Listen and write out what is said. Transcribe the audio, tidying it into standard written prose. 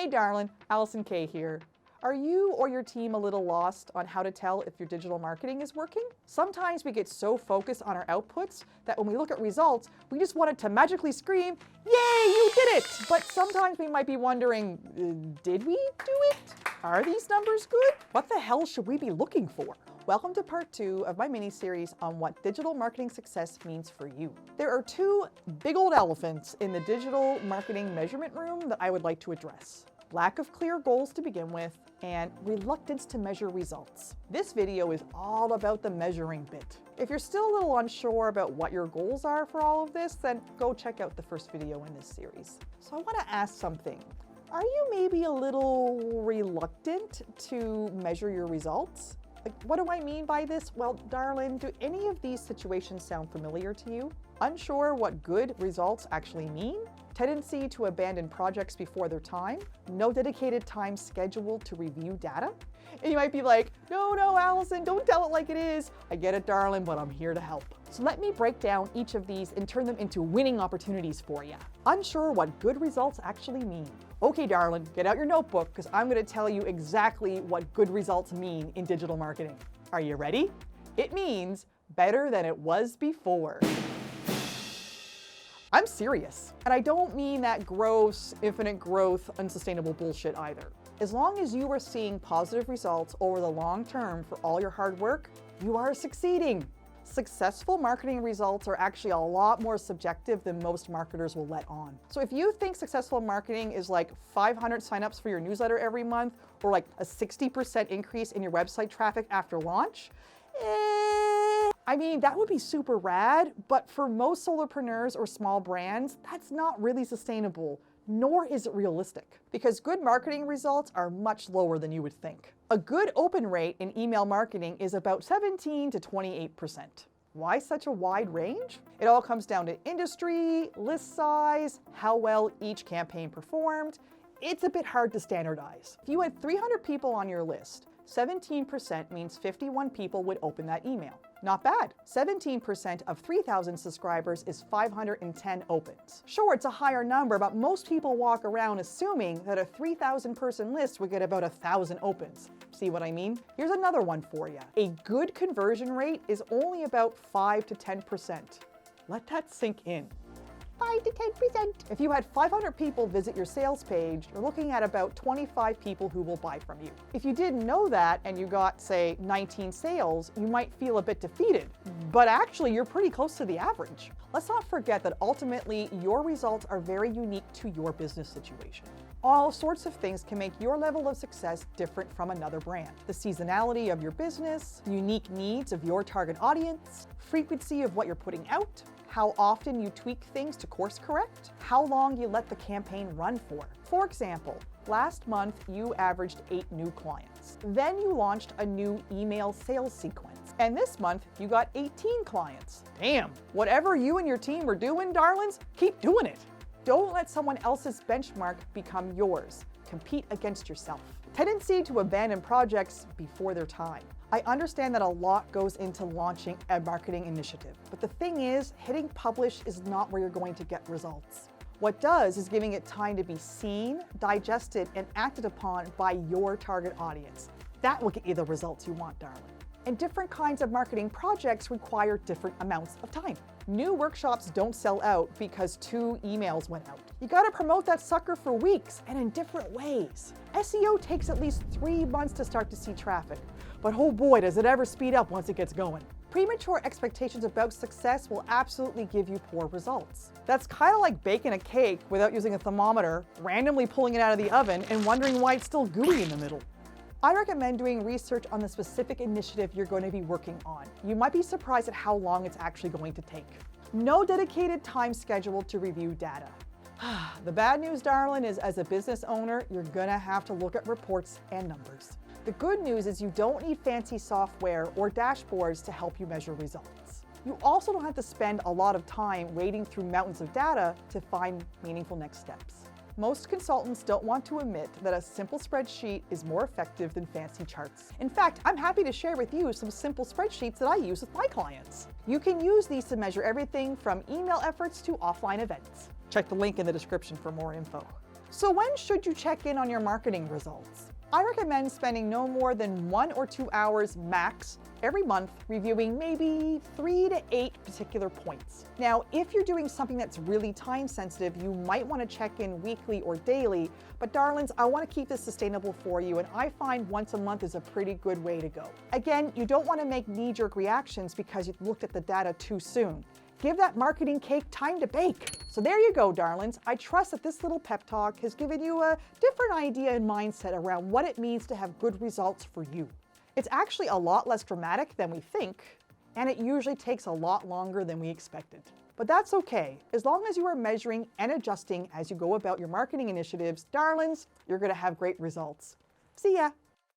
Hey darling, Allison K here. Are you or your team a little lost on how to tell if your digital marketing is working? Sometimes we get so focused on our outputs that when we look at results, we just want it to magically scream, "Yay, you did it!" But sometimes we might be wondering, did we do it? Are these numbers good? What the hell should we be looking for? Welcome to part 2 of my mini-series on what digital marketing success means for you. There are 2 big old elephants in the digital marketing measurement room that I would like to address. Lack of clear goals to begin with, and reluctance to measure results. This video is all about the measuring bit. If you're still a little unsure about what your goals are for all of this, then go check out the first video in this series. So I want to ask something. Are you maybe a little reluctant to measure your results? Like, what do I mean by this? Well, darling, do any of these situations sound familiar to you? Unsure what good results actually mean? Tendency to abandon projects before their time? No dedicated time scheduled to review data? And you might be like, no, Allison, don't tell it like it is. I get it, darling, but I'm here to help. So let me break down each of these and turn them into winning opportunities for you. Unsure what good results actually mean. Okay, darling, get out your notebook because I'm going to tell you exactly what good results mean in digital marketing. Are you ready? It means better than it was before. I'm serious. And I don't mean that gross, infinite growth, unsustainable bullshit either. As long as you are seeing positive results over the long term for all your hard work, you are succeeding. Successful marketing results are actually a lot more subjective than most marketers will let on. So if you think successful marketing is like 500 signups for your newsletter every month, or like a 60% increase in your website traffic after launch, I mean, that would be super rad, but for most solopreneurs or small brands, that's not really sustainable, nor is it realistic, because good marketing results are much lower than you would think. A good open rate in email marketing is about 17 to 28%. Why such a wide range? It all comes down to industry, list size, how well each campaign performed. It's a bit hard to standardize. If you had 300 people on your list, 17% means 51 people would open that email. Not bad. 17% of 3,000 subscribers is 510 opens. Sure, it's a higher number, but most people walk around assuming that a 3,000 person list would get about 1,000 opens. See what I mean? Here's another one for you. A good conversion rate is only about 5 to 10%. Let that sink in. 5 to 10%. If you had 500 people visit your sales page, you're looking at about 25 people who will buy from you. If you didn't know that and you got, say, 19 sales, you might feel a bit defeated, but actually you're pretty close to the average. Let's not forget that ultimately your results are very unique to your business situation. All sorts of things can make your level of success different from another brand. The seasonality of your business, unique needs of your target audience, frequency of what you're putting out, how often you tweak things to course correct, how long you let the campaign run for. For example, last month you averaged 8 new clients. Then you launched a new email sales sequence. And this month you got 18 clients. Damn, whatever you and your team are doing, darlings, keep doing it. Don't let someone else's benchmark become yours. Compete against yourself. Tendency to abandon projects before their time. I understand that a lot goes into launching a marketing initiative, but the thing is, hitting publish is not where you're going to get results. What does is giving it time to be seen, digested, and acted upon by your target audience. That will get you the results you want, darling. And different kinds of marketing projects require different amounts of time. New workshops don't sell out because 2 emails went out. You gotta promote that sucker for weeks and in different ways. SEO takes at least 3 months to start to see traffic, but oh boy, does it ever speed up once it gets going. Premature expectations about success will absolutely give you poor results. That's kind of like baking a cake without using a thermometer, randomly pulling it out of the oven and wondering why it's still gooey in the middle. I recommend doing research on the specific initiative you're going to be working on. You might be surprised at how long it's actually going to take. No dedicated time scheduled to review data. The bad news, darling, is as a business owner, you're gonna have to look at reports and numbers. The good news is you don't need fancy software or dashboards to help you measure results. You also don't have to spend a lot of time wading through mountains of data to find meaningful next steps. Most consultants don't want to admit that a simple spreadsheet is more effective than fancy charts. In fact, I'm happy to share with you some simple spreadsheets that I use with my clients. You can use these to measure everything from email efforts to offline events. Check the link in the description for more info. So when should you check in on your marketing results? I recommend spending no more than 1 or 2 hours max every month reviewing maybe 3 to 8 particular points. Now, if you're doing something that's really time sensitive, you might want to check in weekly or daily, but darlings, I want to keep this sustainable for you, and I find once a month is a pretty good way to go. Again, you don't want to make knee-jerk reactions because you've looked at the data too soon. Give that marketing cake time to bake. So there you go, darlings. I trust that this little pep talk has given you a different idea and mindset around what it means to have good results for you. It's actually a lot less dramatic than we think, and it usually takes a lot longer than we expected. But that's okay. As long as you are measuring and adjusting as you go about your marketing initiatives, darlings, you're going to have great results. See ya.